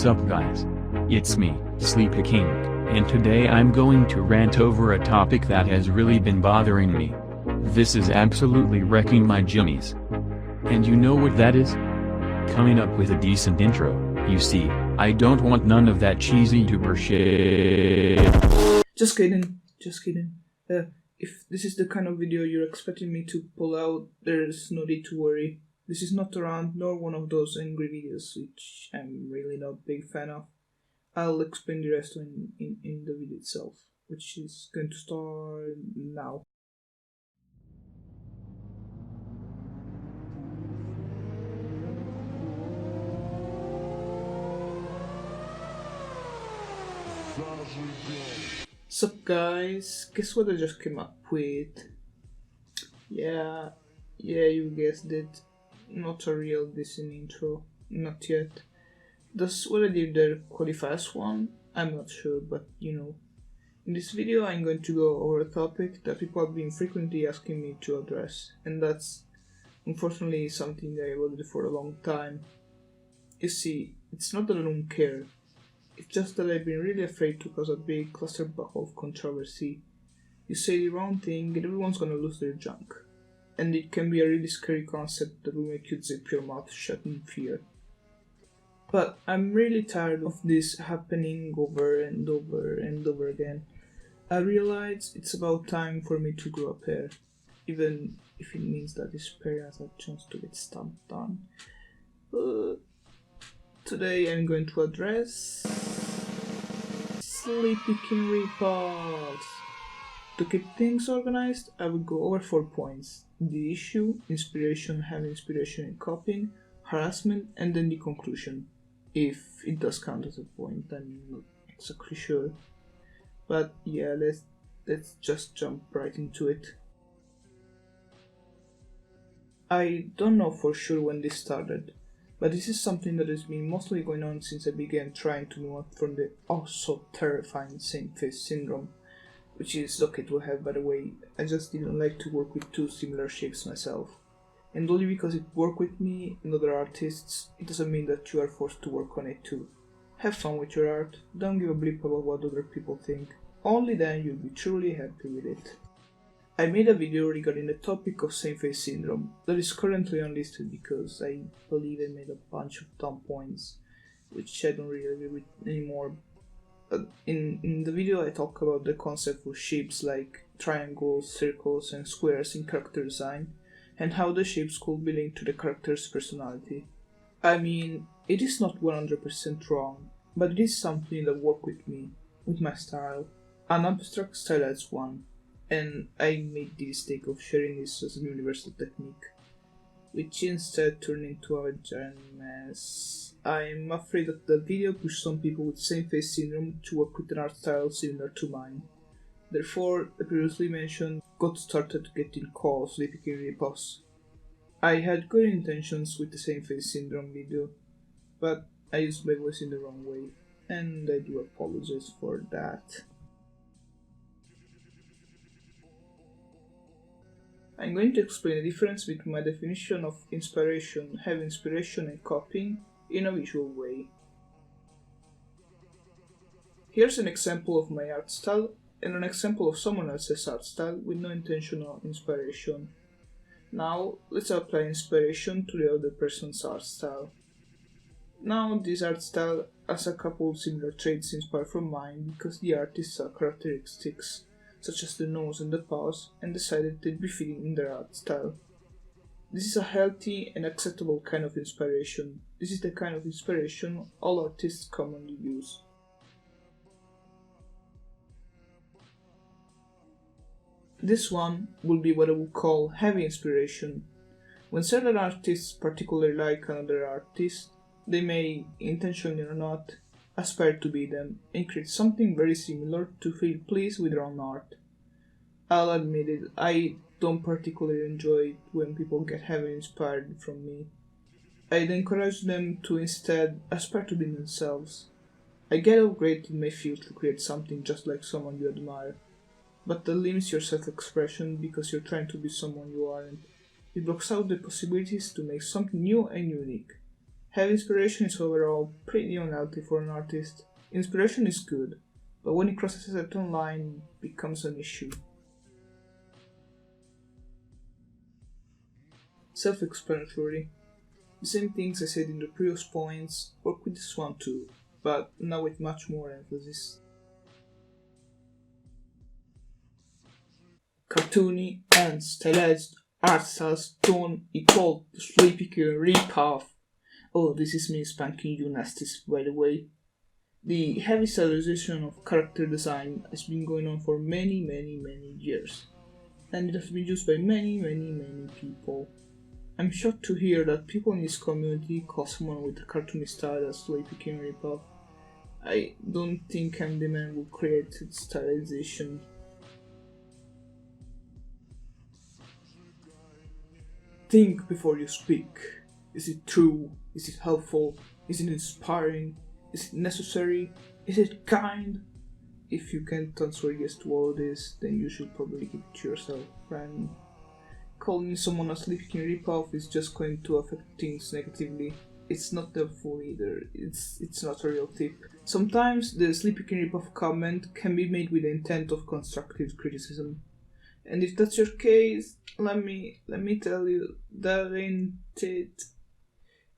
Sup guys? It's me, Sleepykinq, and today I'm going to rant over a topic that has really been bothering me. This is absolutely wrecking my jimmies. And you know what that is? Coming up with a decent intro. You see, I don't want none of that cheesy YouTuber shit. Just kidding. If this is the kind of video you're expecting me to pull out, there's no need to worry. This is not a rant nor one of those angry videos, which I'm really not a big fan of. I'll explain the rest in the video itself, which is going to start now. Sup guys, guess what I just came up with? Yeah, you guessed it. Not a real decent intro, not yet. Does what I did there qualify as one? I'm not sure, but you know. In this video I'm going to go over a topic that people have been frequently asking me to address, and that's unfortunately something that I wanted for a long time. You see, it's not that I don't care. It's just that I've been really afraid to cause a big clusterfuck of controversy. You say the wrong thing and everyone's gonna lose their junk. And it can be a really scary concept that will make you zip your mouth shut in fear. But I'm really tired of this happening over and over again. I realize it's about time for me to grow a pair, even if it means that this pair has a chance to get stomped on. Today I'm going to address Sleepykinq Ripoffs. To keep things organized, I will go over 4 points: the issue, inspiration, having inspiration in copying, harassment, and then the conclusion. If it does count as a point, I'm not exactly sure. But yeah, let's just jump right into it. I don't know for sure when this started, but this is something that has been mostly going on since I began trying to move up from the so terrifying same face syndrome, which is okay to have, by the way. I just didn't like to work with two similar shapes myself. And only because it worked with me and other artists, it doesn't mean that you are forced to work on it too. Have fun with your art, don't give a bleep about what other people think. Only then you'll be truly happy with it. I made a video regarding the topic of same face syndrome that is currently unlisted because I believe I made a bunch of dumb points, which I don't really agree with anymore. In the video I talk about the concept of shapes like triangles, circles and squares in character design, and how the shapes could be linked to the character's personality. I mean, it is not 100% wrong, but it is something that worked with me, with my style, an abstract stylized one, and I made the mistake of sharing this as a universal technique, which instead turned into a giant mess. I'm afraid that the video pushed some people with same face syndrome to work with an art style similar to mine. Therefore, the previously mentioned got started getting called Sleepykinq Ripoffs. I had good intentions with the same face syndrome video, but I used my voice in the wrong way, and I do apologize for that. I'm going to explain the difference between my definition of inspiration, having inspiration and copying, in a visual way. Here's an example of my art style and an example of someone else's art style with no intentional inspiration. Now let's apply inspiration to the other person's art style. Now this art style has a couple similar traits inspired from mine because the artist saw characteristics such as the nose and the paws and decided they'd be fitting in their art style. This is a healthy and acceptable kind of inspiration. This is the kind of inspiration all artists commonly use. This one will be what I would call heavy inspiration. When certain artists particularly like another artist, they may, intentionally or not, aspire to be them and create something very similar to feel pleased with their own art. I'll admit it, I don't particularly enjoy it when people get heavily inspired from me. I'd encourage them to instead aspire to be themselves. I get how great it may feel to create something just like someone you admire, but that limits your self-expression because you're trying to be someone you aren't. It blocks out the possibilities to make something new and unique. Heavy inspiration is overall pretty unhealthy for an artist. Inspiration is good, but when it crosses a certain line, it becomes an issue. Self-explanatory. The same things I said in the previous points work with this one too, but now with much more emphasis. Cartoony and stylized art styles don't equal the Sleepykinq ripoff. Oh, this is me spanking you nasties, by the way. The heavy stylization of character design has been going on for many years, and it has been used by many people. I'm shocked to hear that people in this community call someone with a cartoony style as Sleepykinq ripoff. I don't think I'm the man who created stylization. Think before you speak. Is it true? Is it helpful? Is it inspiring? Is it necessary? Is it kind? If you can't answer yes to all this, then you should probably keep it to yourself, friend. Calling someone a Sleepykinq ripoff is just going to affect things negatively. It's not helpful either. It's not a real tip. Sometimes the Sleepykinq ripoff comment can be made with the intent of constructive criticism. And if that's your case, let me tell you, that ain't it.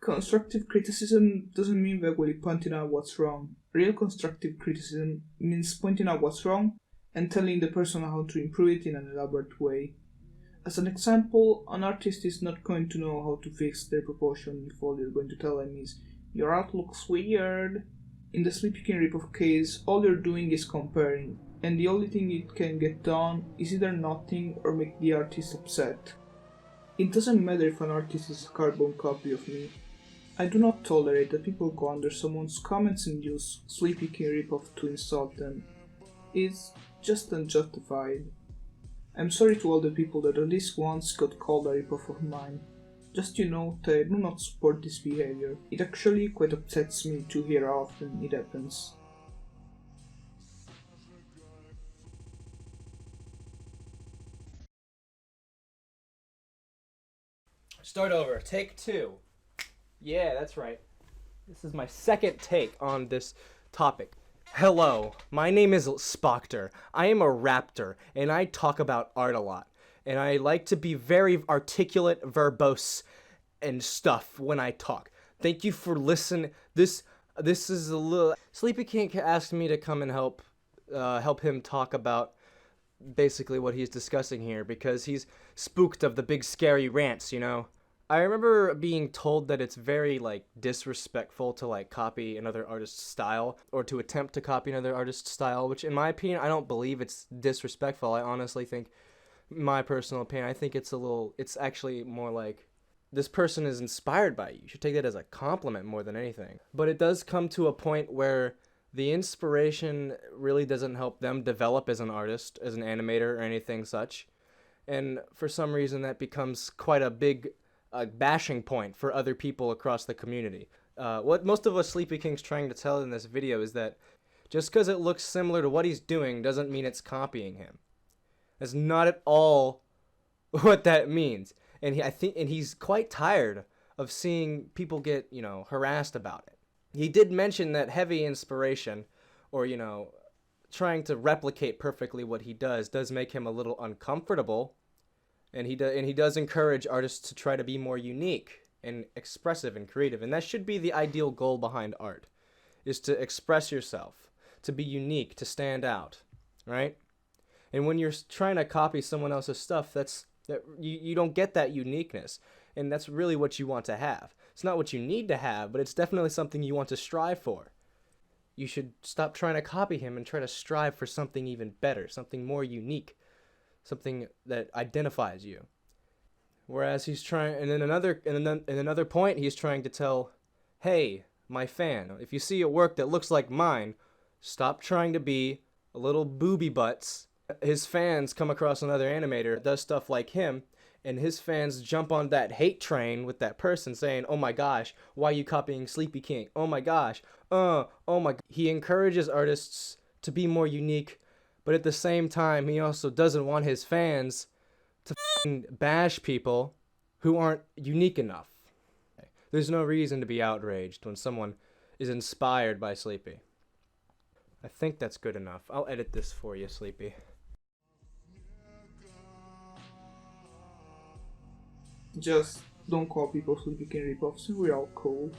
Constructive criticism doesn't mean vaguely pointing out what's wrong. Real constructive criticism means pointing out what's wrong and telling the person how to improve it in an elaborate way. As an example, an artist is not going to know how to fix their proportion if all you're going to tell them is, your art looks weird. In the Sleepykinq ripoff case, all you're doing is comparing, and the only thing it can get done is either nothing or make the artist upset. It doesn't matter if an artist is a carbon copy of me. I do not tolerate that people go under someone's comments and use Sleepykinq ripoff to insult them. It's just unjustified. I'm sorry to all the people that at least once got called a ripoff of mine. Just that I do not support this behavior. It actually quite upsets me to hear how often it happens. Start over. Take 2. Yeah, that's right. This is my second take on this topic. Hello, my name is Spoctor. I am a raptor, and I talk about art a lot. And I like to be very articulate, verbose, and stuff when I talk. Thank you for listening. This is a little... Sleepykinq asked me to come and help him talk about basically what he's discussing here, because he's spooked of the big scary rants, I remember being told that it's very, disrespectful to, copy another artist's style, or to attempt to copy another artist's style, which, in my opinion, I don't believe it's disrespectful. I honestly think, my personal opinion, I think it's actually more like, this person is inspired by you. You should take that as a compliment more than anything. But it does come to a point where the inspiration really doesn't help them develop as an artist, as an animator, or anything such. And for some reason, that becomes quite a big bashing point for other people across the community. What most of us Sleepykinq's trying to tell in this video is that just because it looks similar to what he's doing doesn't mean it's copying him. That's not at all what that means. And he's quite tired of seeing people get, harassed about it. He did mention that heavy inspiration, or, trying to replicate perfectly what he does make him a little uncomfortable. And he does encourage artists to try to be more unique and expressive and creative. And that should be the ideal goal behind art, is to express yourself, to be unique, to stand out, right? And when you're trying to copy someone else's stuff, you don't get that uniqueness. And that's really what you want to have. It's not what you need to have, but it's definitely something you want to strive for. You should stop trying to copy him and try to strive for something even better, something more unique. Something that identifies you. Whereas he's trying, and in another point, he's trying to tell, hey, my fan, if you see a work that looks like mine, stop trying to be a little booby butts. His fans come across another animator that does stuff like him, and his fans jump on that hate train with that person saying, oh my gosh, why are you copying Sleepykinq? Oh my gosh, oh my. He encourages artists to be more unique, but at the same time, he also doesn't want his fans to bash people who aren't unique enough. There's no reason to be outraged when someone is inspired by Sleepy. I think that's good enough. I'll edit this for you, Sleepy. Just don't call people Sleepykinq ripoffs, we're all cool.